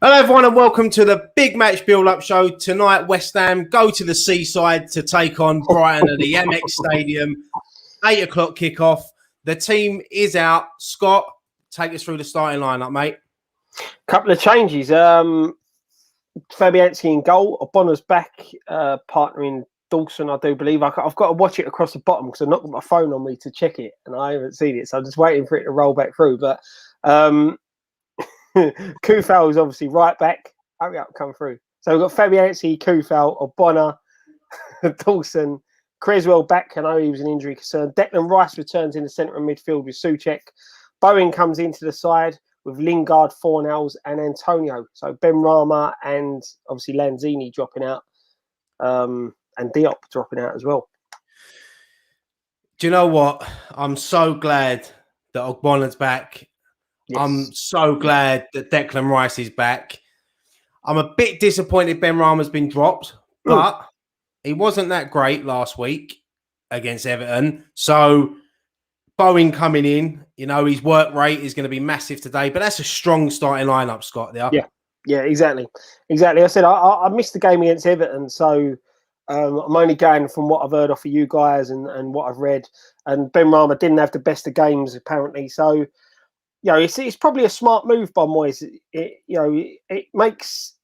Hello everyone and welcome to the big match build-up show. Tonight West Ham go to the seaside to take on Brighton at the Amex Stadium. 8 o'clock kickoff. The team is out. Scott, take us through the starting lineup, mate. Couple of changes. Fabianski in goal. Obona's back, partnering Dawson, I do believe. I've got to watch it across the bottom because I've not got my phone on me to check it and I haven't seen it. So I'm just waiting for it to roll back through. But Kufal is obviously right back. Hurry up, come through. So we've got Fabianski, Kufal, Obona, Dawson, Creswell back. I know he was an injury concern. Declan Rice returns in the centre of midfield with Souček. Bowen comes into the side with Lingard, Fornals, and Antonio. So Ben Rama and obviously Lanzini dropping out, and Diop dropping out as well. Do you know what? I'm so glad that Ogbona's back. Yes. I'm so glad that Declan Rice is back. I'm a bit disappointed Ben Rama's been dropped, but he wasn't that great last week against Everton. So Bowen coming in, you know, his work rate is going to be massive today, but that's a strong starting lineup, Scott, there. Yeah, exactly. I said I missed the game against Everton, so I'm only going from what I've heard off of you guys and what I've read. And Ben Rama didn't have the best of games, apparently. So, you know, it's probably a smart move by Moyes. It makes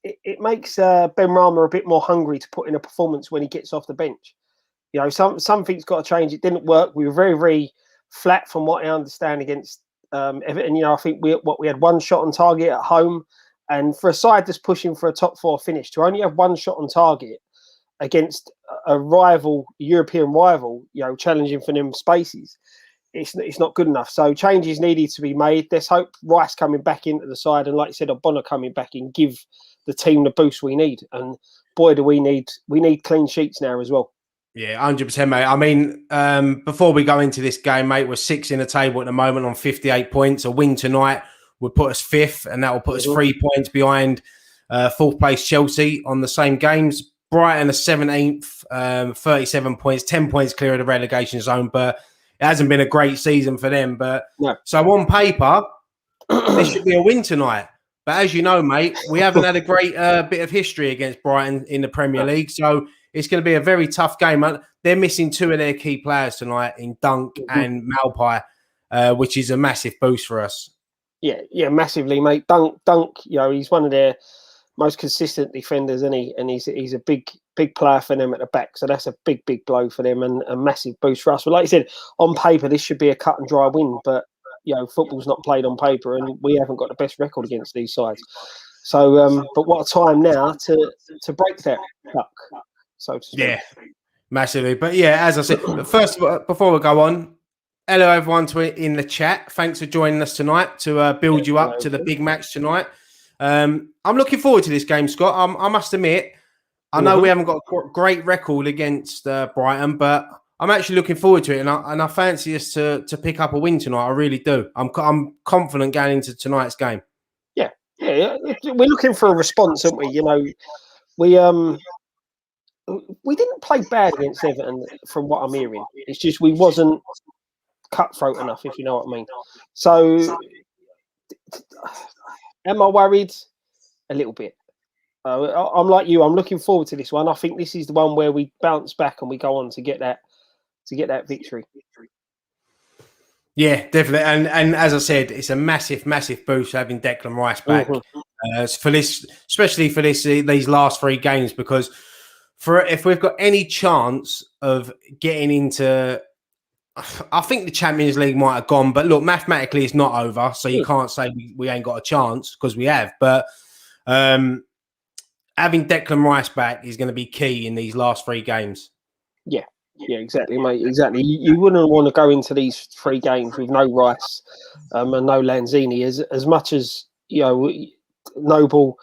Ben Rama a bit more hungry to put in a performance when he gets off the bench. You know, something's got to change. It didn't work. We were very, very flat from what I understand against Everton. You know, I think we had one shot on target at home, and for a side that's pushing for a top 4 finish, to only have one shot on target against a rival, European rival, you know, challenging for them spaces, it's not good enough. So changes needed to be made. Let's hope Rice coming back into the side, and like you said, Obona coming back in, give the team the boost we need. And boy, do we need clean sheets now as well. Yeah, 100%, mate. I mean, before we go into this game, mate, we're 6th in the table at the moment on 58 points. A win tonight would put us 5th, and that will put us 3 points behind 4th place Chelsea on the same games. Brighton are 17th, 37 points, 10 points clear of the relegation zone, but it hasn't been a great season for them. But so on paper, this should be a win tonight. But as you know, mate, we haven't had a great bit of history against Brighton in the Premier League, so it's going to be a very tough game. They're missing 2 of their key players tonight in Dunk and Malpai, which is a massive boost for us. Yeah, massively, mate. Dunk, you know, he's one of their most consistent defenders, isn't he? And he's a big player for them at the back. So that's a big blow for them and a massive boost for us. But like you said, on paper, this should be a cut and dry win. But, you know, football's not played on paper and we haven't got the best record against these sides. So, but what a time now to break that luck, so to speak. Yeah, massively. But yeah, as I said, first, before we go on, hello everyone in the chat. Thanks for joining us tonight to build you up to the big match tonight. I'm looking forward to this game, Scott. I must admit, I know we haven't got a great record against Brighton, but I'm actually looking forward to it, and I fancy us to pick up a win tonight. I really do. I'm confident going into tonight's game. Yeah. We're looking for a response, aren't we? You know, we didn't play bad against Everton, from what I'm hearing. It's just we wasn't cutthroat enough, if you know what I mean. So, am I worried? A little bit. I'm like you. I'm looking forward to this one. I think this is the one where we bounce back and we go on to get that victory. Yeah, definitely. And as I said, it's a massive boost having Declan Rice back for this, especially for these last 3 games, because if we've got any chance of getting into, I think the Champions League might have gone, but look, mathematically it's not over, so you can't say we ain't got a chance, because we have. But having Declan Rice back is going to be key in these last 3 games. Yeah, exactly, mate. Exactly. You wouldn't want to go into these 3 games with no Rice and no Lanzini. As much as, you know, Noble,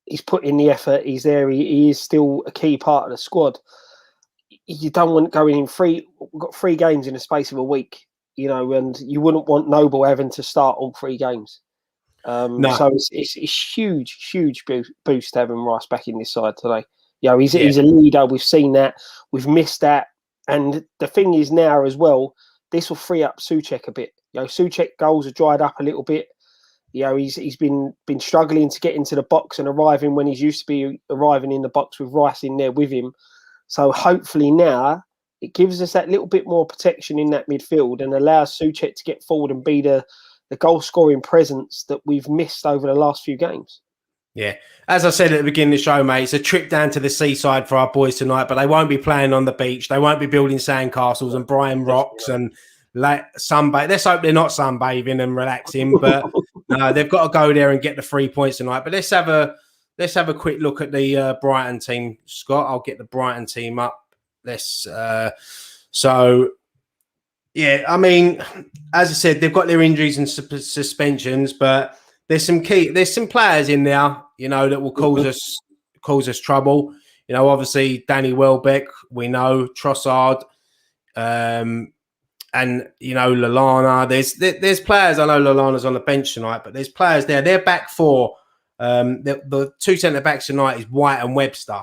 he's put in the effort. He's there. He is still a key part of the squad. You don't want going in 3. We've got 3 games in the space of a week, you know, and you wouldn't want Noble having to start all 3 games. No. So it's huge boost having Rice back in this side today. You know, he's a leader. We've seen that. We've missed that. And the thing is now as well, this will free up Souček a bit. You know, Souček goals are dried up a little bit. He's been struggling to get into the box and arriving when he's used to be arriving in the box with Rice in there with him. So hopefully now it gives us that little bit more protection in that midfield and allows Souček to get forward and be the goal-scoring presence that we've missed over the last few games. Yeah. As I said at the beginning of the show, mate, it's a trip down to the seaside for our boys tonight, but they won't be playing on the beach. They won't be building sandcastles and Brian rocks and sunbathe. Let's hope they're not sunbathing and relaxing, but no, they've got to go there and get the 3 points tonight. But let's have a quick look at the Brighton team, Scott. I'll get the Brighton team up. Yeah, I mean, as I said, they've got their injuries and suspensions, but there's some players in there, that will cause us trouble. Obviously Danny Welbeck, we know Trossard, and Lallana. There's players. I know Lallana's on the bench tonight, but there's players there. They're back four. The two centre backs tonight is White and Webster.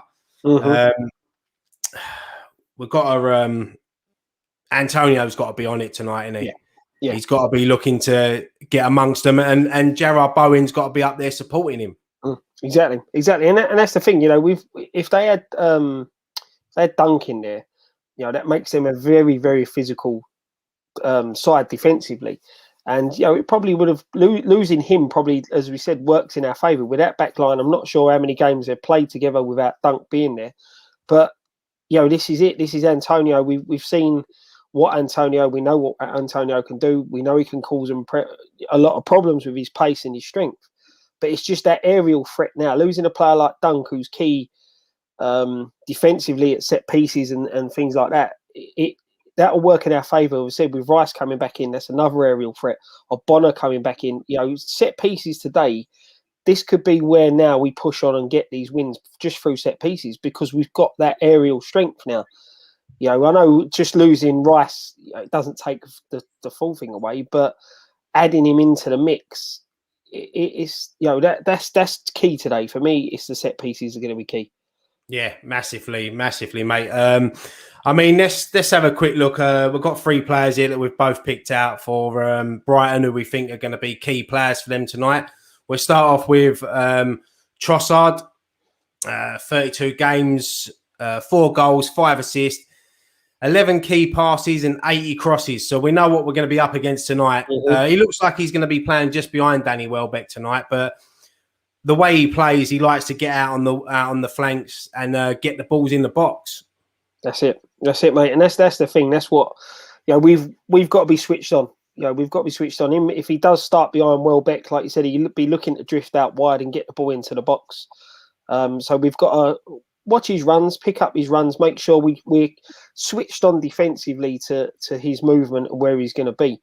We've got Antonio's got to be on it tonight, isn't he? Yeah. He's got to be looking to get amongst them, and Gerard Bowen's got to be up there supporting him. Exactly, and that's the thing. If they had Dunk in there, that makes them a very, very physical side defensively, and it probably would have losing him probably, as we said, works in our favour. With that back line, I'm not sure how many games they've played together without Dunk being there, but this is it. This is Antonio. We've seen what Antonio. We know what Antonio can do. We know he can cause them a lot of problems with his pace and his strength. But it's just that aerial threat now. Losing a player like Dunk, who's key defensively at set pieces and things like that, that'll work in our favour. We said with Rice coming back in, that's another aerial threat. Or Bonner coming back in. Set pieces today. This could be where now we push on and get these wins just through set pieces because we've got that aerial strength now. I know just losing Rice, it doesn't take the full thing away, but adding him into the mix, it's that's key today for me. It's the set pieces are going to be key. Yeah, massively, mate. I mean, let's have a quick look. We've got 3 players here that we've both picked out for Brighton, who we think are going to be key players for them tonight. We'll start off with Trossard, 32 games, 4 goals, 5 assists, 11 key passes and 80 crosses. So we know what we're going to be up against tonight. He looks like he's going to be playing just behind Danny Welbeck tonight, but the way he plays, he likes to get out on the flanks and get the balls in the box. That's it, mate. And that's the thing. That's what we've got to be switched on. We've got to be switched on him. If he does start behind Welbeck, like you said, he'll be looking to drift out wide and get the ball into the box. So we've got to watch his runs, pick up his runs, make sure we're switched on defensively to his movement and where he's going to be.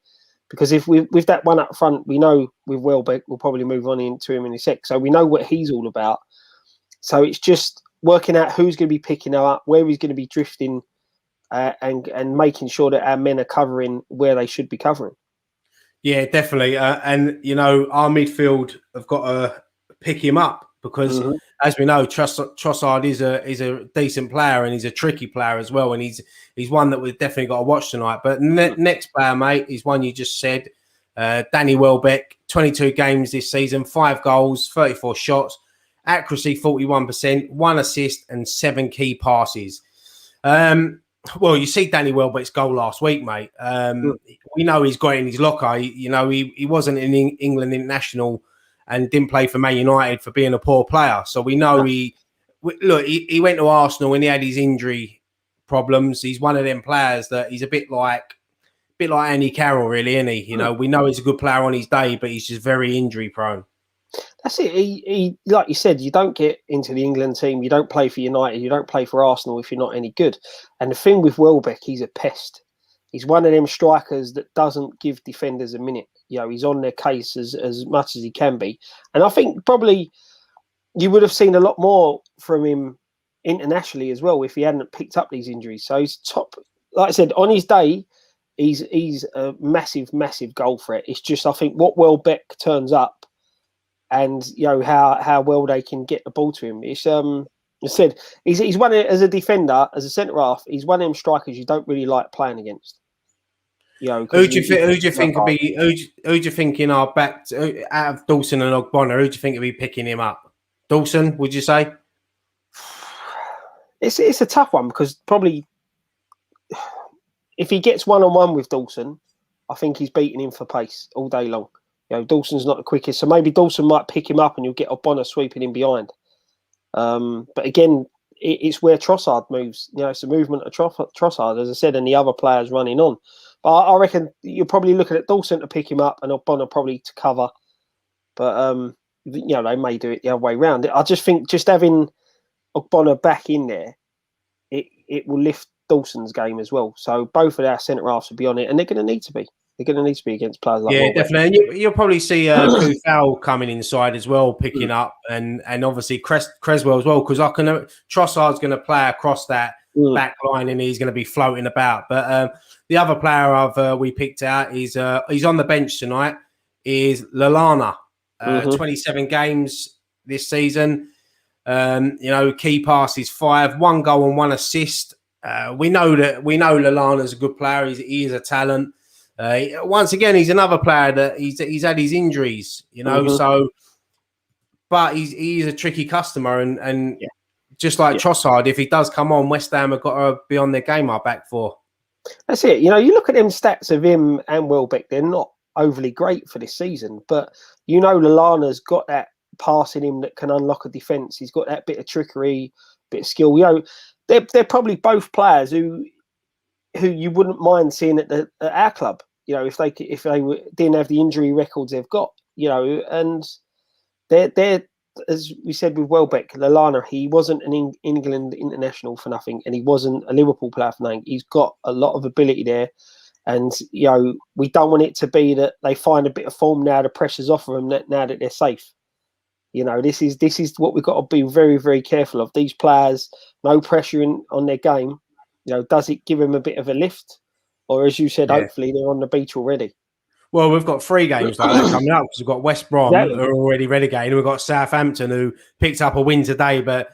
Because if with that one up front, we know with Welbeck, we'll probably move on into him in a sec. So we know what he's all about. So it's just working out who's going to be picking her up, where he's going to be drifting, and making sure that our men are covering where they should be covering. Yeah, definitely. And our midfield have got to pick him up because, as we know, Trossard is a decent player and he's a tricky player as well. And he's one that we've definitely got to watch tonight. But next player, mate, is one you just said, Danny Welbeck, 22 games this season, 5 goals, 34 shots, accuracy 41%, 1 assist and 7 key passes. Well, you see Danny Welbeck's goal last week, mate. We know he's got it in his locker. He wasn't in England international and didn't play for Man United for being a poor player. So we know he went to Arsenal when he had his injury problems. He's one of them players that he's a bit like Andy Carroll, really, isn't he? We know he's a good player on his day, but he's just very injury prone. That's it. He like you said, you don't get into the England team. You don't play for United. You don't play for Arsenal if you're not any good. And the thing with Welbeck, he's a pest. He's one of them strikers that doesn't give defenders a minute. He's on their case as much as he can be. And I think probably you would have seen a lot more from him internationally as well if he hadn't picked up these injuries. So he's top. Like I said, on his day, he's a massive, massive goal threat. It's just, I think, what Welbeck turns up and how well they can get the ball to him. It's I said he's one as a defender, as a centre half. He's one of them strikers you don't really like playing against. You know, Who do you think would be who do you think in our back out of Dawson and Ogbonna? Who do you think would be picking him up? Dawson, would you say? It's a tough one because probably if he gets 1-on-1 with Dawson, I think he's beating him for pace all day long. You know, Dawson's not the quickest, so maybe Dawson might pick him up and you'll get Ogbonna sweeping in behind. But again, it's where Trossard moves. You know, it's the movement of Trossard, as I said, and the other players running on. But I reckon you're probably looking at Dawson to pick him up and Ogbonna probably to cover. But, you know, they may do it the other way around. I just think just having Ogbonna back in there, it will lift Dawson's game as well. So both of our centre halves will be on it, and they're going to need to be. They're going to need to be against players like Welbeck. Definitely. And you'll probably see Kufal coming inside as well, picking up, and obviously Creswell as well, because Trossard's going to play across that back line, and he's going to be floating about. But the other player we picked out is he's on the bench tonight. Is Lallana, 27 games this season. You know, key passes 5, 1 goal and 1 assist. We know Lallana's a good player. He is a talent. Once again, he's another player that he's had his injuries, you know. So, but he's a tricky customer, and just like Trossard, if he does come on, West Ham have got to be on their game up back for. That's it. You know, you look at them stats of him and Welbeck; they're not overly great for this season, but you know, Lallana's got that pass in him that can unlock a defence. He's got that bit of trickery, bit of skill. You know, they're probably both players who you wouldn't mind seeing at our club. You know, if they didn't have the injury records they've got, you know, and they're as we said with Welbeck, Lallana, he wasn't an England international for nothing, and he wasn't a Liverpool player for nothing. He's got a lot of ability there, and you know, we don't want it to be that they find a bit of form now. The pressure's off of them now that they're safe. You know, this is what we've got to be very, very careful of. These players, no pressure on their game. You know, does it give them a bit of a lift? Or as you said, hopefully they're on the beach already. Well, we've got 3 games like that coming up because we've got West Brom who are already relegated. We've got Southampton who picked up a win today, but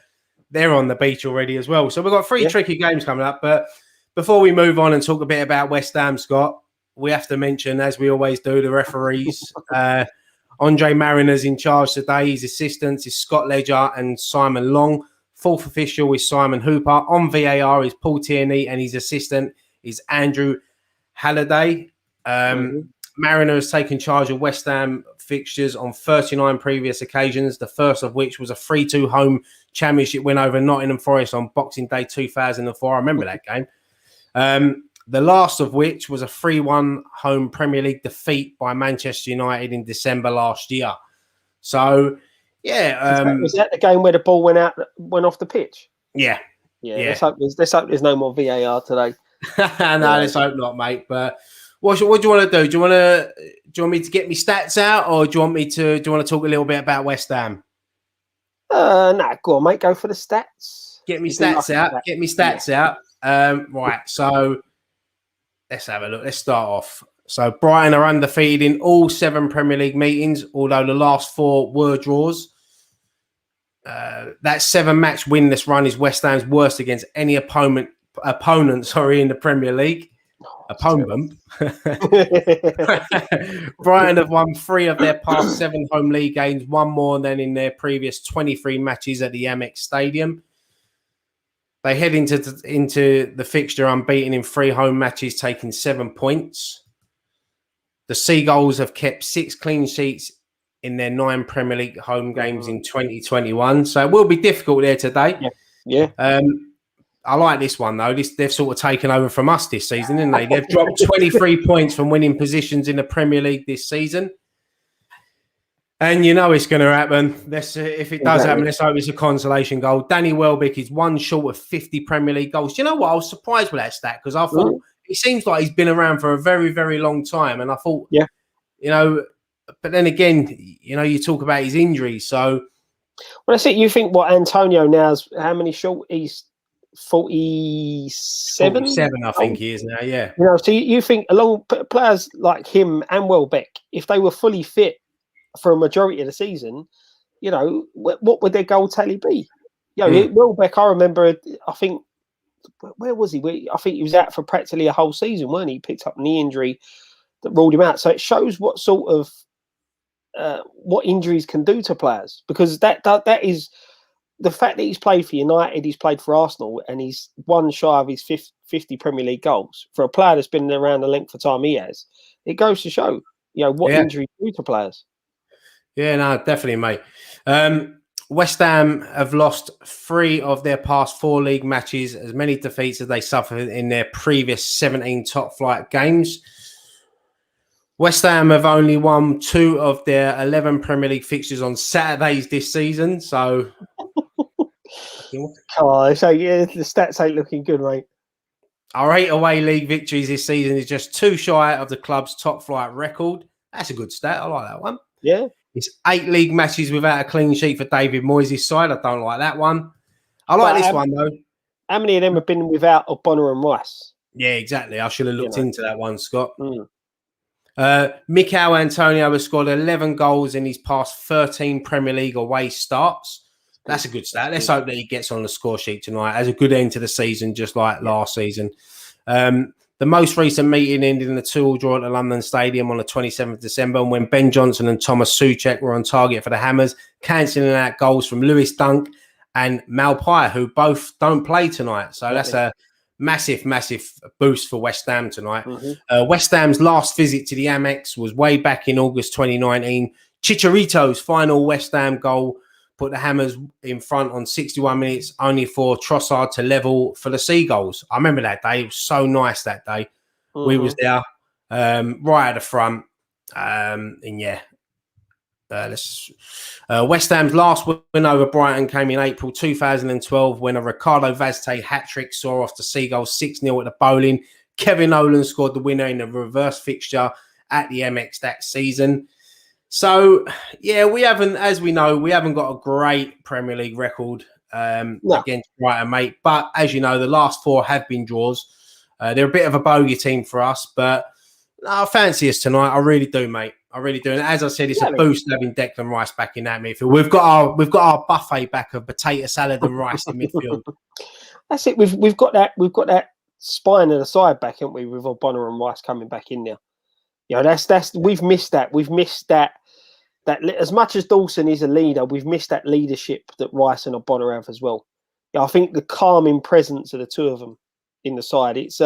they're on the beach already as well. So we've got 3 tricky games coming up. But before we move on and talk a bit about West Ham, Scott, we have to mention, as we always do, the referees. Andre Mariner's in charge today. His assistants is Scott Ledger and Simon Long. 4th official is Simon Hooper. On VAR is Paul Tierney, and his assistant is Andrew Halliday. Mariner has taken charge of West Ham fixtures on 39 previous occasions, the first of which was a 3-2 home championship win over Nottingham Forest on Boxing Day 2004. I remember that game. The last of which was a 3-1 home Premier League defeat by Manchester United in December last year. So, was that the game where the ball went off the pitch? Yeah. Let's hope there's no more VAR today. No, let's hope not, mate. But what do you want to do? Do you want me to get me stats out, or do you want to talk a little bit about West Ham? Nah, go on, mate. Go for the stats. Get me stats out. Get me stats out. Right. So let's have a look. Let's start off. So Brighton are undefeated in all 7 Premier League meetings, although the last 4 were draws. That 7-match winless run is West Ham's worst against any opponent in the Premier League. Opponent. Brighton have won 3 of their past 7 home league games, 1 more than in their previous 23 matches at the Amex Stadium. They head into the fixture unbeaten in 3 home matches, taking 7 points. The Seagulls have kept 6 clean sheets in their 9 Premier League home games in 2021. So it will be difficult there today. Yeah. I like this one, though. They've sort of taken over from us this season, haven't they? They've dropped 23 points from winning positions in the Premier League this season. And you know it's going to happen. If it does happen, let's hope it's a consolation goal. Danny Welbeck is 1 short of 50 Premier League goals. Do you know what? I was surprised with that stat because I thought it seems like he's been around for a very, very long time. And I thought, you know, but then again, you know, you talk about his injuries. So, well, that's it. You think Antonio now's how many short? He's 47? 47, I think he is now, yeah. You know, so you think along players like him and Welbeck, if they were fully fit for a majority of the season, you know, what would their goal tally be? You know, Welbeck, I remember, I think where was he? I think he was out for practically a whole season, weren't he? He picked up a knee injury that ruled him out. So it shows what sort of what injuries can do to players, because that is the fact that he's played for United, he's played for Arsenal, and he's one shy of his 50 Premier League goals. For a player that's been around the length of time he has, it goes to show, what injuries do to players. Yeah, no, definitely, mate. West Ham have lost 3 of their past 4 league matches, as many defeats as they suffered in their previous 17 top flight games. West Ham have only won 2 of their 11 Premier League fixtures on Saturdays this season. So, so the stats ain't looking good, mate. Our 8 away league victories this season is just 2 shy of the club's top flight record. That's a good stat. I like that one. Yeah. It's 8 league matches without a clean sheet for David Moyes' side. I don't like that one. I like this one, though. How many of them have been without O'Connor and Rice? Yeah, exactly. I should have looked into that one, Scott. Mikel Antonio has scored 11 goals in his past 13 Premier League away starts. That's a good stat. Let's hope that he gets on the score sheet tonight. As a good end to the season, just like last season. The most recent meeting ended in a 2-2 draw at the London Stadium on the 27th of December, when Ben Johnson and Thomas Souček were on target for the Hammers, cancelling out goals from Lewis Dunk and Malpai, who both don't play tonight. So that's a massive, massive boost for West Ham tonight. West Ham's last visit to the Amex was way back in August 2019. Chicharito's final West Ham goal put the Hammers in front on 61 minutes, only for Trossard to level for the Seagulls. I remember that day. It was so nice that day. We was there, right at the front. West Ham's last win over Brighton came in April 2012, when a Ricardo Vazte hat-trick saw off the Seagulls 6-0 at the Bowling. Kevin Nolan scored the winner in a reverse fixture at the MX that season. So, we haven't got a great Premier League record against Brighton, mate. But as you know, the last 4 have been draws. They're a bit of a bogey team for us, but I fancy us tonight. I really do, mate. I really do. And as I said, it's a boost having Declan Rice back in that midfield. We've got our buffet back of potato salad and rice in midfield. That's it. We've got that spine of the side back, haven't we? With O'Connor and Rice coming back in there. That's we've missed that. We've missed that as much as Dawson is a leader, we've missed that leadership that Rice and O'Connor have as well. I think the calming presence of the two of them in the side, it's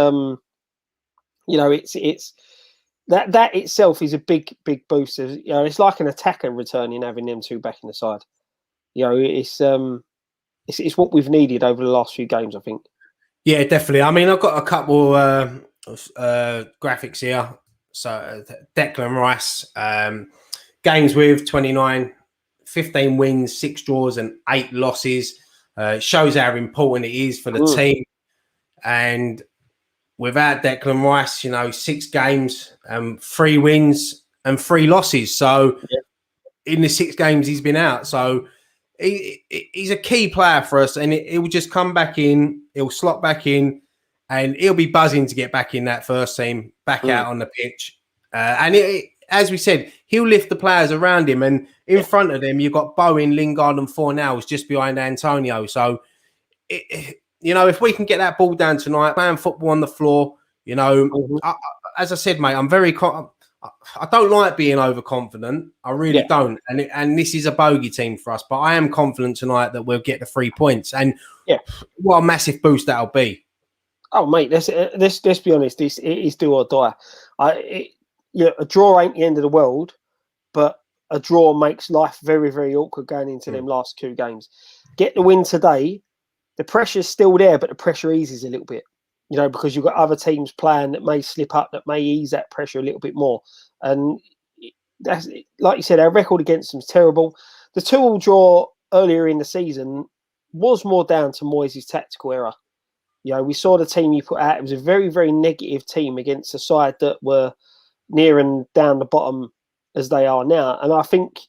that itself is a big boost. It's like an attacker returning, having them two back in the side. It's what we've needed over the last few games, I think. Yeah, definitely. I mean, I've got a couple graphics here. So Declan Rice, games with 29, 15 wins, 6 draws and 8 losses. Shows how important it is for the team. And without Declan Rice, 6 games, 3 wins and 3 losses. So in the 6 games he's been out. So he's a key player for us, and it will just come back in. He'll slot back in, and he'll be buzzing to get back in that first team, back out on the pitch. As we said, he'll lift the players around him, and in front of them, you've got Bowen, Lingard, and Fornals just behind Antonio. So, if we can get that ball down tonight, playing football on the floor, as I said, mate, I'm very. I don't like being overconfident. I really don't, and this is a bogey team for us. But I am confident tonight that we'll get the 3 points, and what a massive boost that'll be. Oh, mate, let's be honest. It is do or die. A draw ain't the end of the world, but a draw makes life very, very awkward going into them last 2 games. Get the win today. The pressure's still there, but the pressure eases a little bit, because you've got other teams playing that may slip up, that may ease that pressure a little bit more. And that's, like you said, our record against them is terrible. The 2-2 draw earlier in the season was more down to Moyes' tactical error. We saw the team you put out. It was a very, very negative team against a side that were near and down the bottom as they are now. And I think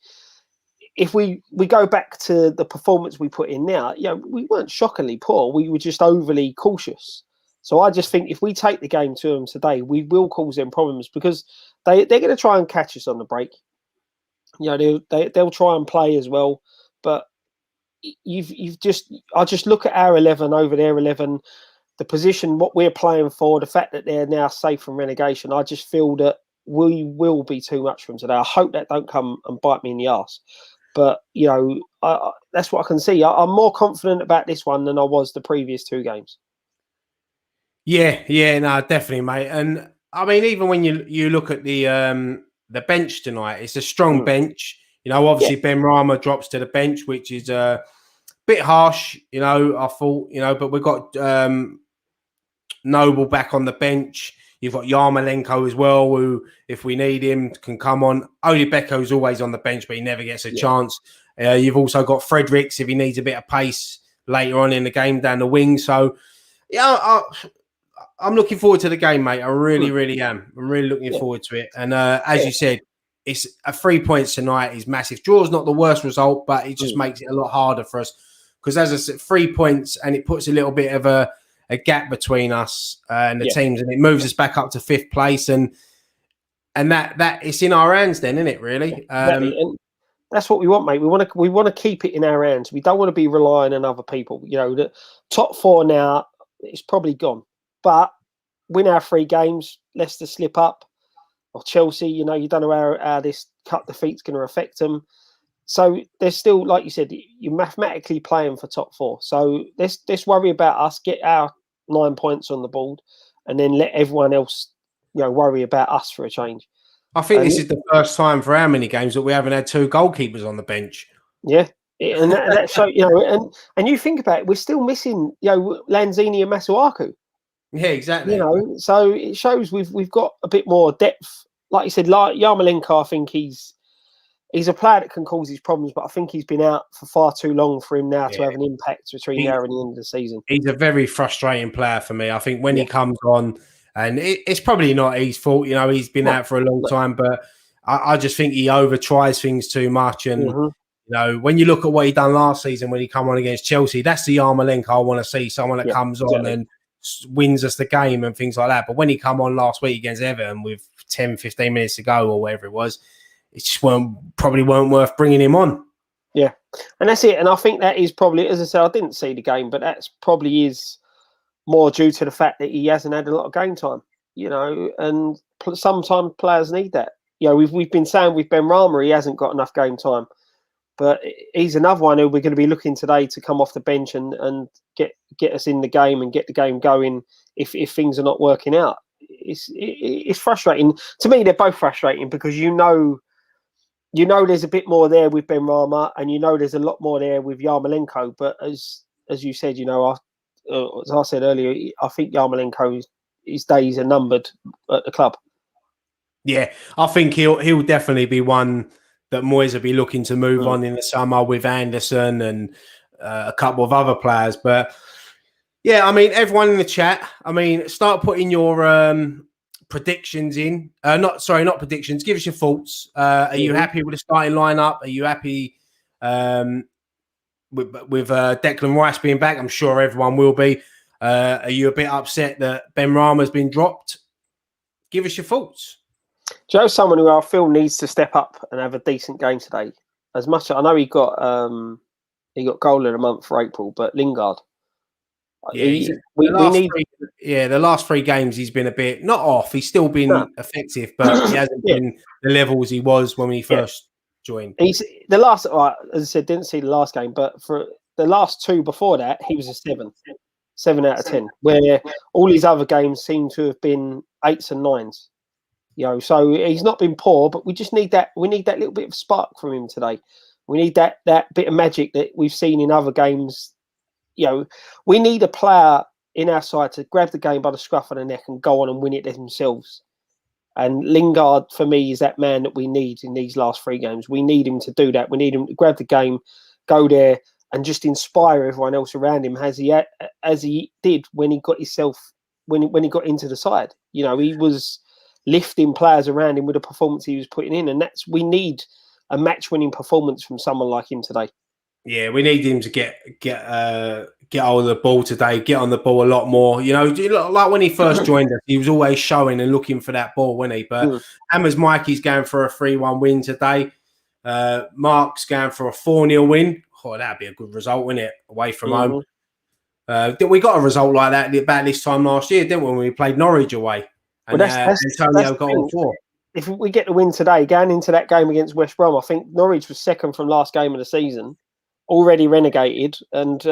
if we go back to the performance we put in now, we weren't shockingly poor. We were just overly cautious. So I just think if we take the game to them today, we will cause them problems, because they're going to try and catch us on the break. They'll try and play as well. But I just look at our 11 over their 11. the position, what we're playing for, the fact that they're now safe from relegation, I just feel that we will be too much for them today. I hope that don't come and bite me in the arse. But, that's what I can see. I'm more confident about this one than I was the previous 2 games. Yeah, no, definitely, mate. And I mean, even when you look at the bench tonight, it's a strong bench. Obviously Ben Rama drops to the bench, which is a bit harsh. I thought, but we've got Noble back on the bench. You've got Yarmolenko as well, who, if we need him, can come on. Oli Becko's always on the bench, but he never gets a chance. You've also got Fredericks if he needs a bit of pace later on in the game down the wing. So, I'm looking forward to the game, mate. I really, really am. I'm really looking forward to it. And as you said, it's a 3 points tonight is massive. Draw's not the worst result, but it just makes it a lot harder for us. Because as I said, 3 points, and it puts a little bit of a gap between us and the teams, and it moves us back up to 5th place. And that it's in our hands then, isn't it, really? And that's what we want, mate. We want to keep it in our hands. We don't want to be relying on other people. The top 4 now, it's probably gone. But win our 3 games, Leicester slip up, or Chelsea, you don't know how this cut defeat's going to affect them. So there's still, like you said, you're mathematically playing for top 4. So let's worry about us, get our 9 points on the board, and then let everyone else, worry about us for a change. I think this is the first time for how many games that we haven't had 2 goalkeepers on the bench. Yeah. And that so, and you think about it, we're still missing, Lanzini and Masuaku. Yeah, exactly. So it shows we've got a bit more depth. Like you said, like Yarmolenko, I think he's a player that can cause his problems, but I think he's been out for far too long for him now to have an impact between now and the end of the season. He's a very frustrating player for me. I think when he comes on, and it's probably not his fault, he's been out for a long time, but I just think he over tries things too much. And when you look at what he done last season when he come on against Chelsea, that's the Yarmolenko I want to see. Someone that comes on and wins us the game and things like that. But when he come on last week against Everton with 10, 15 minutes to go or whatever it was, it just probably weren't worth bringing him on. Yeah, and that's it. And I think that is probably, as I said, I didn't see the game, but that's probably is more due to the fact that he hasn't had a lot of game time, and sometimes players need that. We've been saying with Ben Rama, he hasn't got enough game time. But he's another one who we're going to be looking today to come off the bench and get us in the game and get the game going if things are not working out. It's frustrating. To me, they're both frustrating because there's a bit more there with Ben Rama and there's a lot more there with Yarmolenko. But as you said, as I said earlier, I think Yarmolenko, his days are numbered at the club. Yeah, I think he'll definitely be one that Moyes will be looking to move on in the summer with Anderson and a couple of other players. But yeah, I mean, everyone in the chat, start putting your predictions in. Not predictions. Give us your thoughts. Are you happy with the starting lineup? Are you happy with Declan Rice being back? I'm sure everyone will be. Are you a bit upset that Ben Rama's been dropped? Give us your thoughts. Joe's someone who I feel needs to step up and have a decent game today. As much as I know he got goal of the month for April, but Lingard. Yeah, the last 3 games he's been a bit not off. He's still been effective, but he hasn't been the levels he was when he first joined. He's the last. As I said, didn't see the last game, but for the last 2 before that, he was a 7 out of 10. Where all his other games seem to have been 8s and 9s. So he's not been poor, but we just need that. We need that little bit of spark from him today. We need that bit of magic that we've seen in other games. We need a player in our side to grab the game by the scruff of the neck and go on and win it themselves. And Lingard, for me, is that man that we need in these last 3 games. We need him to do that. We need him to grab the game, go there, and just inspire everyone else around him, as he did when he got when he got into the side. He was lifting players around him with the performance he was putting in, and we need a match-winning performance from someone like him today. Yeah, we need him to get hold of the ball today, get on the ball a lot more. Like when he first joined us, he was always showing and looking for that ball, wasn't he? But Hammers Mikey's going for a 3-1 win today. Mark's going for a 4-0 win. Oh, that'd be a good result, wouldn't it? Away from home. We got a result like that about this time last year, didn't we? When we played Norwich away, and Antonio got all 4. If we get the win today, going into that game against West Brom, I think Norwich was second from last game of the season, already renegated, and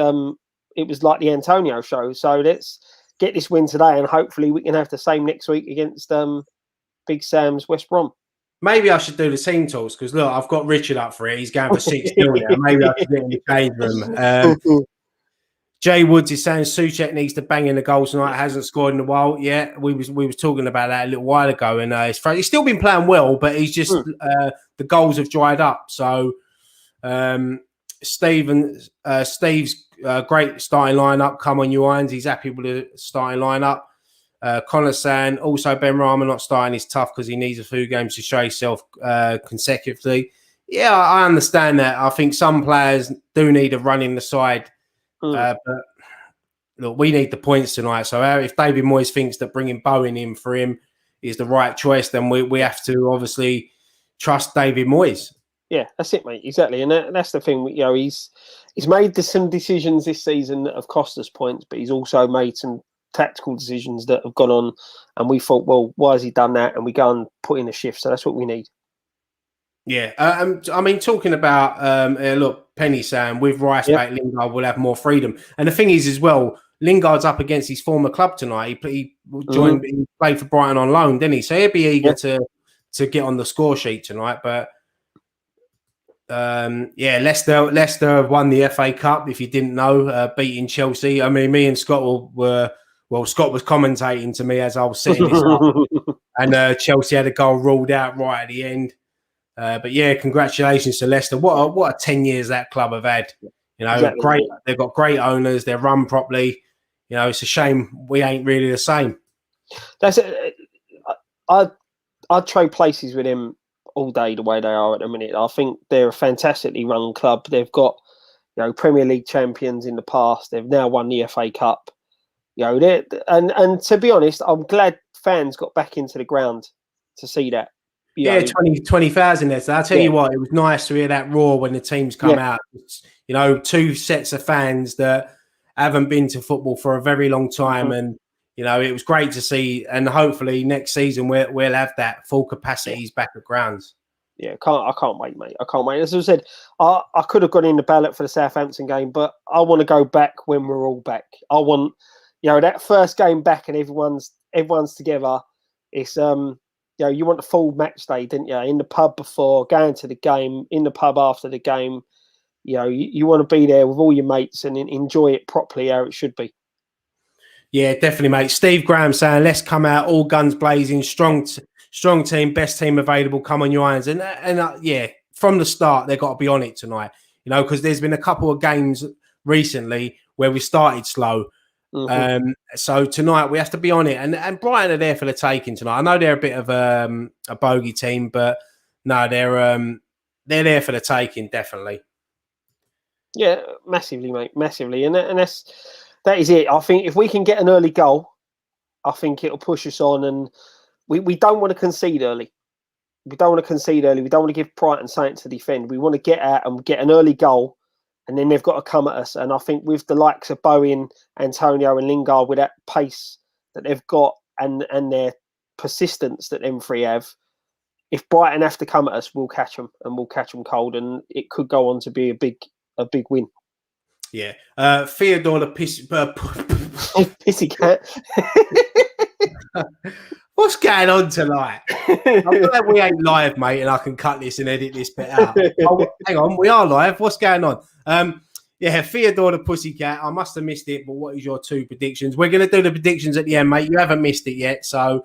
it was like the Antonio show. So let's get this win today, and hopefully we can have the same next week against Big Sam's West Brom. Maybe I should do the team talks because look, I've got Richard up for it. He's going for 6-0 now. Maybe I should get in the change room. Jay Woods is saying Souček needs to bang in the goal tonight. Hasn't scored in a while. Yeah, we was talking about that a little while ago, and he's still been playing well, but he's just the goals have dried up. So Steve's great starting lineup. Come on, you irons. He's happy with the starting lineup. Connor saying also Ben Rama not starting is tough because he needs a few games to show himself consecutively. Yeah, I understand that. I think some players do need a run in the side. But look, we need the points tonight. So if David Moyes thinks that bringing Bowen in for him is the right choice, then we have to obviously trust David Moyes. Yeah, that's it, mate. Exactly, and that's the thing. You know, he's made some decisions this season that have cost us points, but he's also made some tactical decisions that have gone on, and we thought, well, why has he done that? And we go and put in a shift. So that's what we need. Yeah, I mean, talking about look, Penny saying with Rice back, Lingard will have more freedom. And the thing is, as well, Lingard's up against his former club tonight. He joined, he played for Brighton on loan, didn't he? So he'll be eager to get on the score sheet tonight. But Leicester have won the FA Cup. If you didn't know, beating Chelsea. I mean, me and Scott Scott was commentating to me as I was setting this up, and Chelsea had a goal ruled out right at the end. But yeah, congratulations to Leicester. What a 10 years that club have had. You know, exactly. Great. They've got great owners. They're run properly. You know, it's a shame we ain't really the same. That's it. I'd trade places with him all day the way they are at the minute. I think they're a fantastically run club. They've got, you know, Premier League champions in the past. They've now won the FA Cup. You know, and to be honest, I'm glad fans got back into the ground to see that. Yeah, 20,000 there. So I'll tell you what, it was nice to hear that roar when the teams come out. It's, you know, 2 sets of fans that haven't been to football for a very long time. And, you know, it was great to see. And hopefully next season we'll have that full capacities back at grounds. Yeah, I can't wait, mate. I can't wait. As I said, I could have gone in the ballot for the Southampton game, but I want to go back when we're all back. I want, you know, that first game back and everyone's together. It's you know, you want the full match day, didn't you? In the pub before, going to the game, in the pub after the game. You know, you want to be there with all your mates and enjoy it properly how it should be. Yeah, definitely, mate. Steve Graham saying, let's come out, all guns blazing, strong team, best team available, come on your irons. And yeah, from the start, they've got to be on it tonight. You know, because there's been a couple of games recently where we started slow. So tonight we have to be on it, and Brighton are there for the taking tonight. I know they're a bit of a bogey team, but no, they're there for the taking, definitely. Yeah, massively, mate, massively, and that is it. I think if we can get an early goal, I think it'll push us on, and we don't want to concede early. We don't want to concede early. We don't want to give Brighton something to defend. We want to get out and get an early goal. And then they've got to come at us. And I think with the likes of Bowen, Antonio and Lingard, with that pace that they've got and their persistence that them three have, if Brighton have to come at us, we'll catch them and we'll catch them cold. And it could go on to be a big win. Yeah. Theodore the Pissy cat. What's going on tonight? I'm glad we ain't live, mate, and I can cut this and edit this bit out. Oh, hang on, we are live. What's going on? Theodore the Pussycat. I must have missed it, but what is your 2 predictions? We're going to do the predictions at the end, mate. You haven't missed it yet. So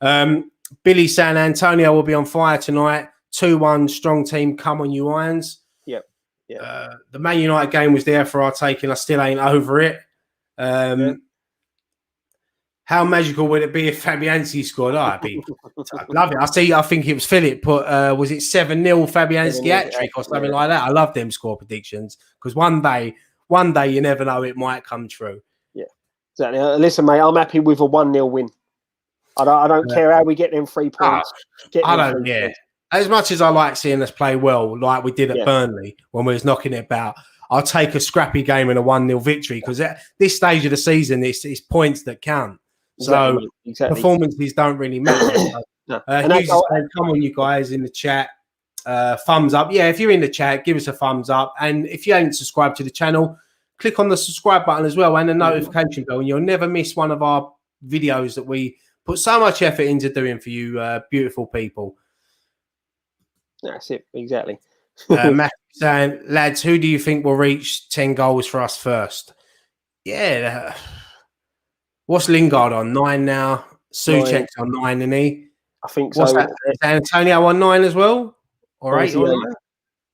Billy San Antonio will be on fire tonight. 2-1, strong team. Come on, you irons. Yep. Yeah. The Man United game was there for our taking. I still ain't over it. How magical would it be if Fabianski scored? I'd love it. I think it was Philip put, was it 7-0 Fabianski hat-trick or something like that? I love them score predictions because one day you never know, it might come true. Yeah, exactly. Listen, mate, I'm happy with a 1-0 win. I don't care how we get them 3 points. As much as I like seeing us play well, like we did at Burnley when we was knocking it about, I'll take a scrappy game and a 1-0 victory, because at this stage of the season, it's points that count. So exactly. Performances don't really matter. So, No. Hughes is saying, come on, you guys in the chat. Thumbs up. Yeah, if you're in the chat, give us a thumbs up. And if you ain't subscribed to the channel, click on the subscribe button as well and the notification bell, and you'll never miss one of our videos that we put so much effort into doing for you, beautiful people. That's it, exactly. Matthew saying, lads, who do you think will reach 10 goals for us first? Yeah. What's Lingard on? 9 now. Souček's on 9, isn't he? I think What's so. that? Is Antonio on 9 as well? Or 8 on 9?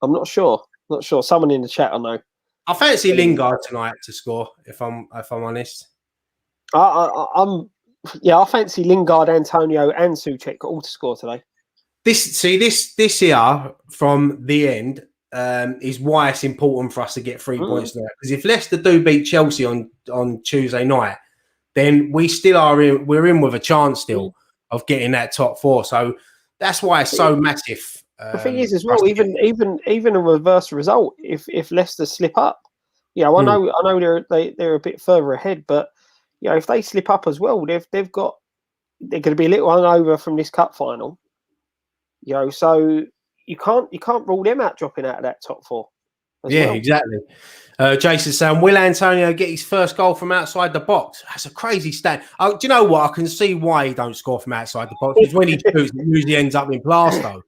I'm not sure. Not sure. Someone in the chat, I know. I fancy Lingard tonight to score, if I'm honest. I fancy Lingard, Antonio, and Souček all to score today. This here from the end is why it's important for us to get 3 points tonight. Because if Leicester do beat Chelsea on Tuesday night, then we still are in. We're in with a chance still of getting that top 4. So that's why it's so massive. The thing is, as well, even a reverse result, if Leicester slip up, I know they're a bit further ahead, but if they slip up as well, they're going to be a little hungover from this cup final. So you can't rule them out dropping out of that top 4. Yeah, exactly. Jason saying, will Antonio get his first goal from outside the box? That's a crazy stat. Do you know what? I can see why he don't score from outside the box, because when he shoots, it usually ends up in plasto.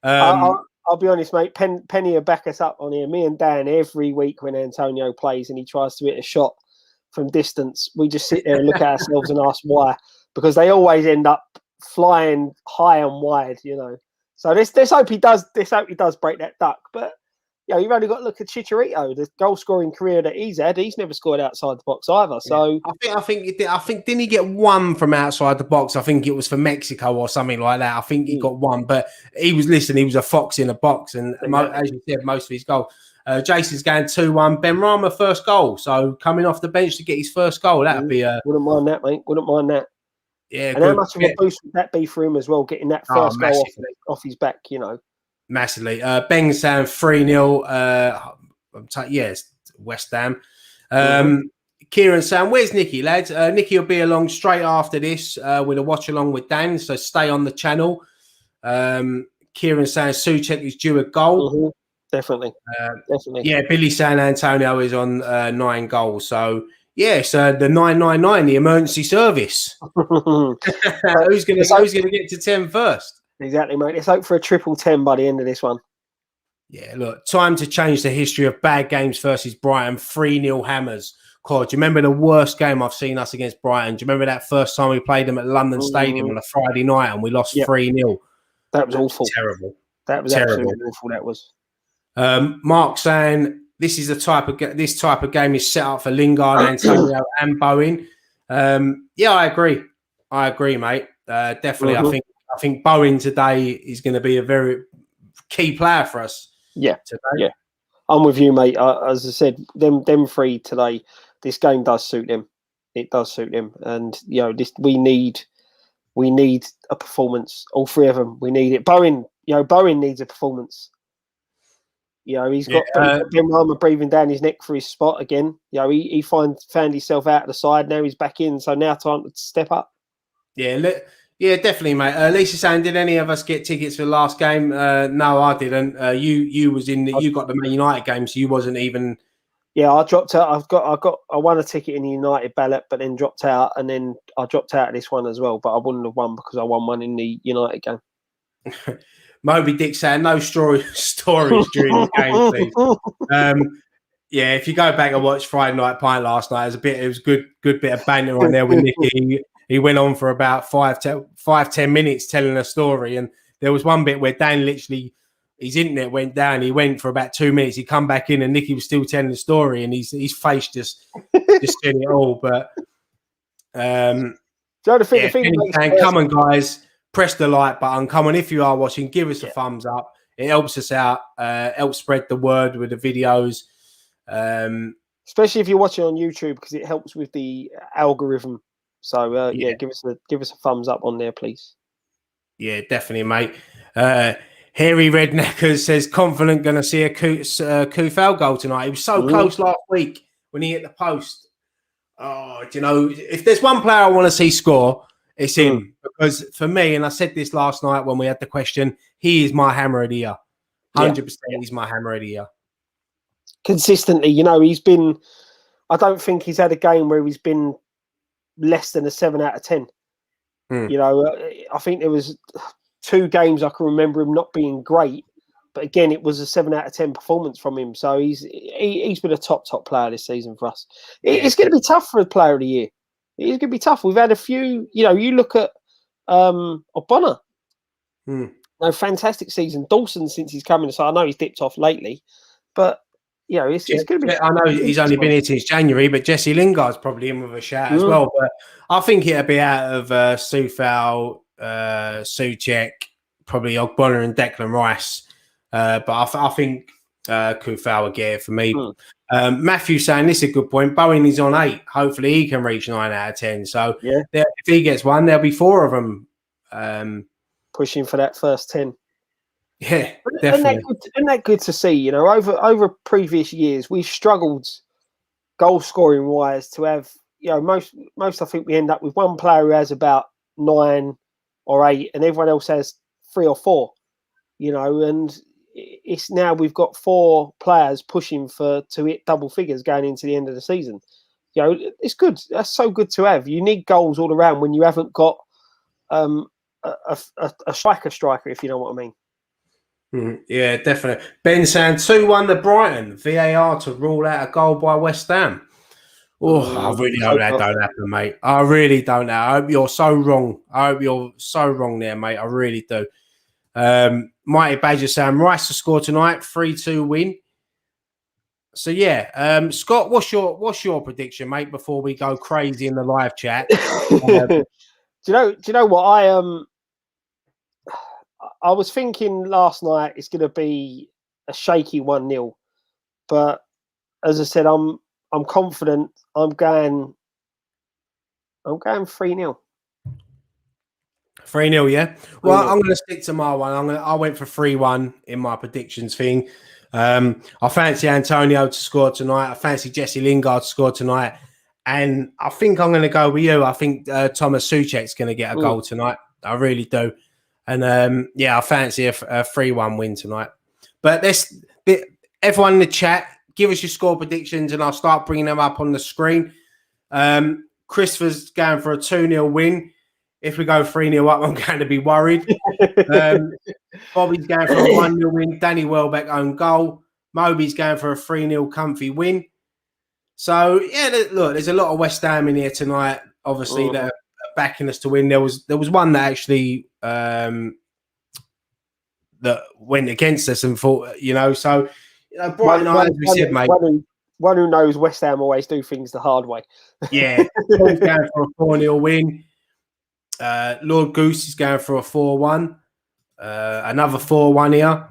I'll be honest, mate. Penny will back us up on here. Me and Dan, every week when Antonio plays and he tries to hit a shot from distance, we just sit there and look at ourselves and ask why, because they always end up flying high and wide, So let's hope he does. Let's hope he does break that duck. But you've only got to look at Chicharito, the goal scoring career that he's had. He's never scored outside the box either. So I think didn't he get one from outside the box? I think it was for Mexico or something like that. I think he got one, but he was a fox in a box, and as you said, most of his goals. Jason's going 2-1. Benrahma first goal, so coming off the bench to get his first goal, that'd be wouldn't mind that, mate. Wouldn't mind that. Yeah, and how much of a boost would that be for him as well, getting that first goal off his back, Massively. Ben saying 3-0. It's West Ham. Kieran saying, where's Nicky, lads? Nicky will be along straight after this with a watch along with Dan, so stay on the channel. Kieran saying Souček is due a goal. Definitely. Yeah, Billy saying Antonio is on 9 goals. So, the 999, the emergency service. Who's going to get to 10 first? Exactly, mate. Let's hope for a triple 10 by the end of this one. Yeah, look, time to change the history of bad games versus Brighton. 3-0 hammers. God, do you remember the worst game I've seen us against Brighton? Do you remember that first time we played them at London Stadium on a Friday night and we lost 3-0? That was awful. Terrible. That was absolutely awful. That was. Mark saying this type of game is set up for Lingard, Antonio, and Bowen. I agree, mate. Definitely, I think Bowen today is going to be a very key player for us. Yeah, today. Yeah, I'm with you, mate. As I said, them 3 today. This game does suit them. It does suit them, and we need a performance. All 3 of them, we need it. Bowen needs a performance. He's got Benrahma breathing down his neck for his spot again. He found himself out of the side. Now he's back in, so now time to step up. Yeah, definitely, mate. Lisa saying, did any of us get tickets for the last game? No, I didn't. You got the Man United game, so you wasn't even. Yeah, I dropped out. I won a ticket in the United ballot, but then dropped out, and then I dropped out of this one as well. But I wouldn't have won because I won one in the United game. Moby Dick saying no stories during the game, please. If you go back and watch Friday Night Pint last night, it was good bit of banter on there with Nicky. He went on for about 5-10 minutes telling a story, and there was one bit where Dan literally his internet went down. He went for about 2 minutes. He come back in, and Nicky was still telling the story, and his face just said it all. But the thing, come on, guys. Press the like button. Come on, if you are watching, give us a thumbs up. It helps us out. Helps spread the word with the videos. Especially if you're watching on YouTube, because it helps with the algorithm. So give us a thumbs up on there, please. Yeah, definitely, mate. Hairy Redneckers says confident going to see a Kufal goal tonight. He was so close last week when he hit the post. Oh, do you know, if there's one player I want to see score, it's him. Because for me, and I said this last night when we had the question, he is my hammer of the year. 100% he's my hammer of the year. Consistently, you know, he's been, I don't think he's had a game where he's been less than a 7 out of 10. You know, I think there was 2 games I can remember him not being great, but again, it was a 7 out of 10 performance from him. So he's been a top player this season for us. It's going to be tough for a player of the year. It's going to be tough. We've had a few, you know, you look at O'Connor. No, fantastic season. Dawson, since he's coming, so I know he's dipped off lately, but you know, it's going to be. I know he's only been here since January, but Jesse Lingard's probably in with a shout as well. But I think it'll be out of Soufal, Souček, probably Ogbonna and Declan Rice. But I think Kufal will get it for me. Matthew saying this is a good point. Bowen is on 8. Hopefully he can reach 9 out of 10. So if he gets one, there'll be 4 of them. Pushing for that first 10. Yeah, definitely. Isn't that good to see? You know, over previous years, we've struggled goal scoring wise to have, you know, most I think we end up with one player who has about 9 or 8 and everyone else has 3 or 4, you know, and it's now we've got 4 players pushing to hit double figures going into the end of the season. You know, it's good. That's so good to have. You need goals all around when you haven't got a striker, if you know what I mean. Yeah, definitely. Ben saying 2-1 to Brighton. VAR to rule out a goal by West Ham. Oh, I really hope that don't happen, mate. I really don't know. I hope you're so wrong. I hope you're so wrong there, mate. I really do. Mighty Badger saying Rice to score tonight, 3-2 win. So yeah, Scott, what's your prediction, mate? Before we go crazy in the live chat, do you know what I was thinking last night? It's going to be a shaky 1-0, but as I said, I'm confident. I'm going 3-0. 3-0, yeah. Well, I'm going to stick to my one. I went for 3-1 in my predictions thing. I fancy Antonio to score tonight. I fancy Jesse Lingard to score tonight, and I think I'm going to go with you. I think Thomas Souček's going to get a goal tonight. I really do. And I fancy a 3-1 win tonight. But everyone in the chat, give us your score predictions and I'll start bringing them up on the screen. Christopher's going for a 2-0 win. If we go 3-0 up, I'm going to be worried. Bobby's going for a 1-0 win. Danny Welbeck own goal. Moby's going for a 3-0 comfy win. So, yeah, look, there's a lot of West Ham in here tonight, obviously, that are backing us to win. There was one that actually that went against us and thought, you know, so Brighton, as we said, mate. One who knows West Ham always do things the hard way. Yeah, Paul's going for a 4-0 win. Lord Goose is going for a 4-1. Another 4-1 here.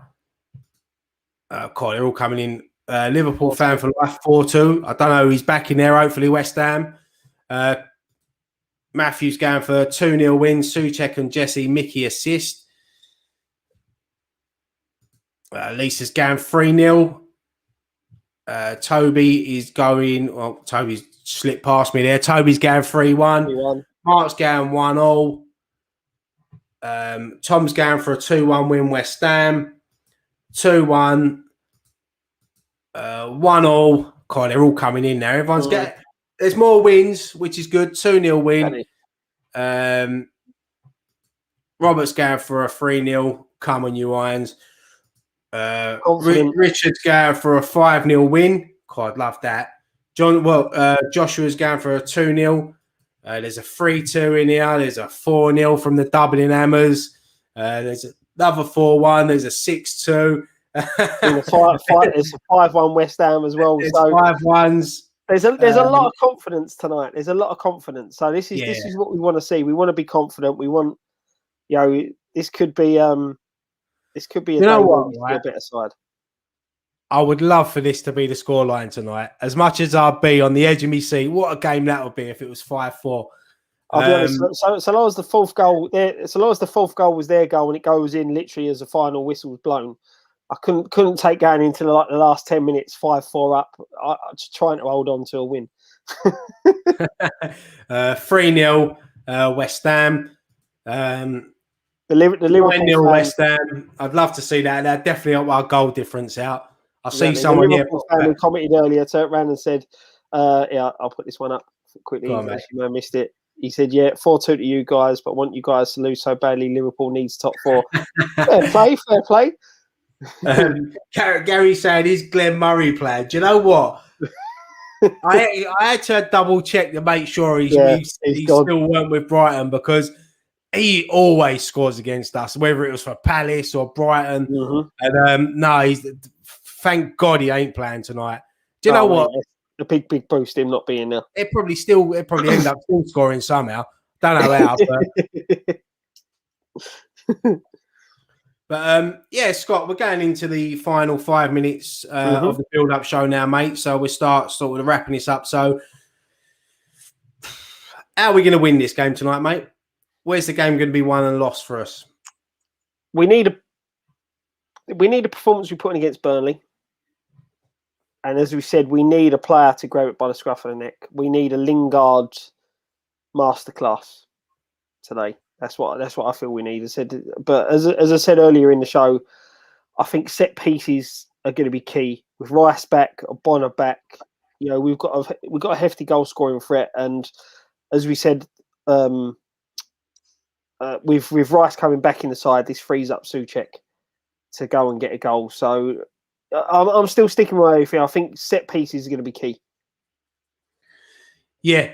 God, they're all coming in. Liverpool fan for life, 4-2. I don't know who's back in there. Hopefully West Ham. Matthew's going for a 2-0 win. Souček and Jesse Mickey assist. Lisa's going 3-0. Toby is going. Well, Toby's slipped past me there. Toby's going 3-1. Mark's going 1-0. Tom's going for a 2-1 win. West Ham 2-1. 1-0. God, they're all coming in now. Everyone's getting. There's more wins, which is good. 2-0 win. Robert's going for a 3-0. Come on, you Irons. Richard's going for a 5-0 win. God, love that. Joshua's going for a 2-0. There's a 3-2 in here. There's a 4-0 from the Dublin Hammers. There's another 4-1. There's a 6-2. There's a 5-1 West Ham as well. There's 5-1s. There's a lot of confidence tonight. There's a lot of confidence. So this is what we want to see. We want to be confident. We want, you know, this could be a better side. I would love for this to be the scoreline tonight. As much as I'd be on the edge of my seat, what a game that would be if it was 5-4. I'll be honest. So long as the fourth goal was their goal and it goes in literally as the final whistle was blown, I couldn't take going into the last 10 minutes 5-4 up. I'm just trying to hold on to a win. 3-0 West Ham. The Liverpool 9-0 West Ham. I'd love to see that. That definitely up our goal difference out. I see someone here. Liverpool fan who commented earlier turned around and said, "Yeah, I'll put this one up quickly. On, if you missed it." He said, "Yeah, 4-2 to you guys, but I want you guys to lose so badly. Liverpool needs top 4." Fair play. Gary saying, "Is Glenn Murray playing?" Do you know what? I had to double check to make sure he still weren't with Brighton, because he always scores against us, whether it was for Palace or Brighton. And no, thank God he ain't playing tonight. Do you know what? A big boost him not being there. It probably end up still scoring somehow. Don't know how, but yeah, Scott, we're going into the final 5 minutes of the build-up show now, mate. So we'll start sort of wrapping this up. So how are we going to win this game tonight, mate? Where's the game going to be won and lost for us? We need a performance we put in against Burnley. And as we said, we need a player to grab it by the scruff of the neck. We need a Lingard masterclass today. That's what I feel we need. But as I said earlier in the show, I think set pieces are going to be key. With Rice back, Bonner back, we've got a hefty goal scoring threat. And as we said, with Rice coming back in the side, this frees up Souček to go and get a goal. So I'm still sticking with everything. I think set pieces are going to be key. Yeah.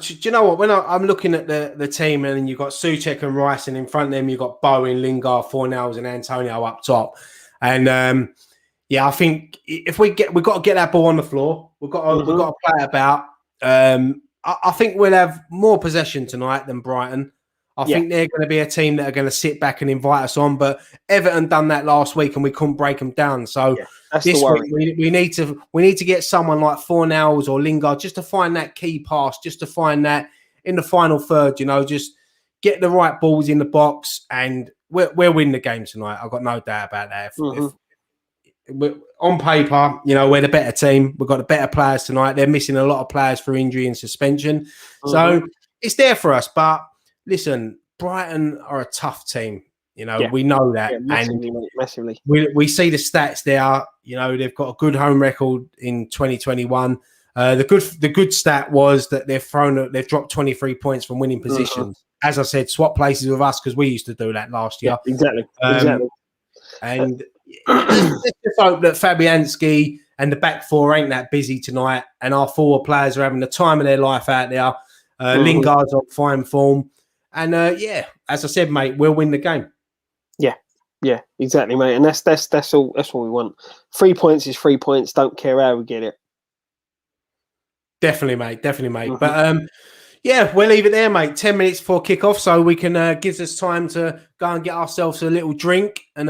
Do you know what? When I'm looking at the team, and you've got Souček and Rice, and in front of them you've got Bowen, Lingard, Fornals, and Antonio up top. And I think if we've got to get that ball on the floor. We've got to play about. I think we'll have more possession tonight than Brighton. I think they're going to be a team that are going to sit back and invite us on. But Everton done that last week and we couldn't break them down. So this week we need to get someone like Fornals or Lingard just to find that key pass, just to find that in the final third. Just get the right balls in the box, and we'll win the game tonight. I've got no doubt about that. If on paper, we're the better team. We've got the better players tonight. They're missing a lot of players for injury and suspension. So it's there for us. But listen, Brighton are a tough team. We know that. Yeah, massively. We see the stats there. They've got a good home record in 2021. The good stat was that they've dropped 23 points from winning positions. As I said, swap places with us, because we used to do that last year. Yeah, exactly. And let's just hope that Fabianski and the back four ain't that busy tonight, and our forward players are having the time of their life out there. Lingard's on fine form. And as I said, mate, we'll win the game. Yeah, exactly, mate. And that's all. That's what we want. 3 points is 3 points. Don't care how we get it. Definitely, mate. But we'll leave it there, mate. 10 minutes before kickoff, so we can gives us time to go and get ourselves a little drink and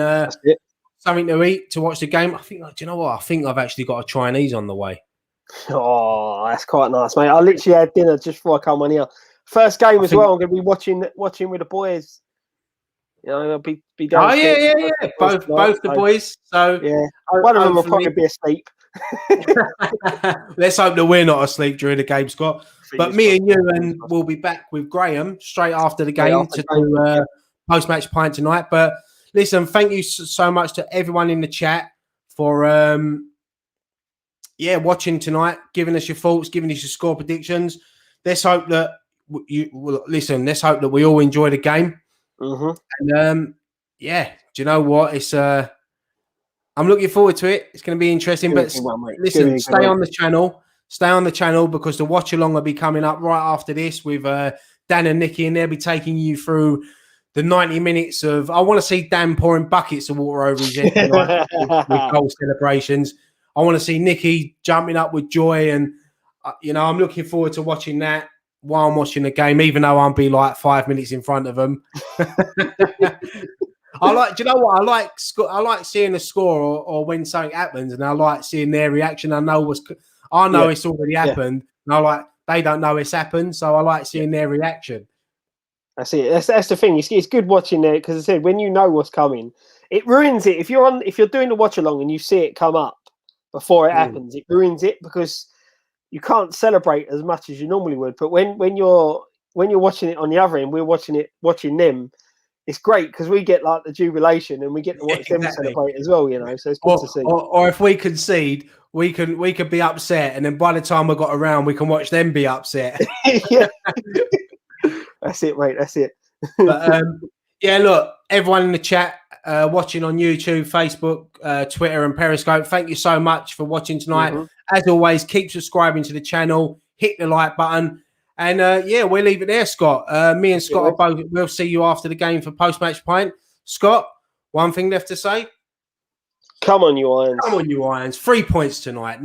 something to eat to watch the game. I think. Do you know what? I think I've actually got a Chinese on the way. Oh, that's quite nice, mate. I literally had dinner just before I come on here. First game as well. I'm going to be watching with the boys. I'll be down. Oh yeah. Both the boys. So one of them will probably be asleep. Let's hope that we're not asleep during the game, Scott. But me and you will be back with Graham straight after the game to do post-match pint tonight. But listen, thank you so much to everyone in the chat for watching tonight, giving us your thoughts, giving us your score predictions. Let's hope that let's hope that we all enjoy the game. And do you know what? It's I'm looking forward to it. It's going to be interesting. But listen, stay on the channel because the watch along will be coming up right after this with Dan and Nikki, and they'll be taking you through the 90 minutes of. I want to see Dan pouring buckets of water over his head tonight with goal celebrations. I want to see Nikki jumping up with joy, and I'm looking forward to watching that while I'm watching the game, even though I'll be like 5 minutes in front of them. Do you know what? I like seeing the score or when something happens, and I like seeing their reaction. I know it's already happened. And I like they don't know it's happened. So I like seeing their reaction. That's it. That's the thing. It's good watching there because I said when you know what's coming, it ruins it. If you're doing the watch along and you see it come up before it happens, it ruins it because you can't celebrate as much as you normally would. But when you're watching it on the other end, we're watching them. It's great because we get like the jubilation and we get to watch them celebrate as well. So it's good to see. Or if we concede, we could be upset, and then by the time we got around, we can watch them be upset. Yeah. That's it, mate. That's it. But yeah, look, everyone in the chat, watching on YouTube, Facebook, Twitter, and Periscope, thank you so much for watching tonight. As always, keep subscribing to the channel, hit the like button, and yeah, we'll leave it there, Scott. Me and Scott are both. We'll see you after the game for post-match pint. Scott, one thing left to say. Come on, you Irons. Come on, you Irons. 3 points tonight. No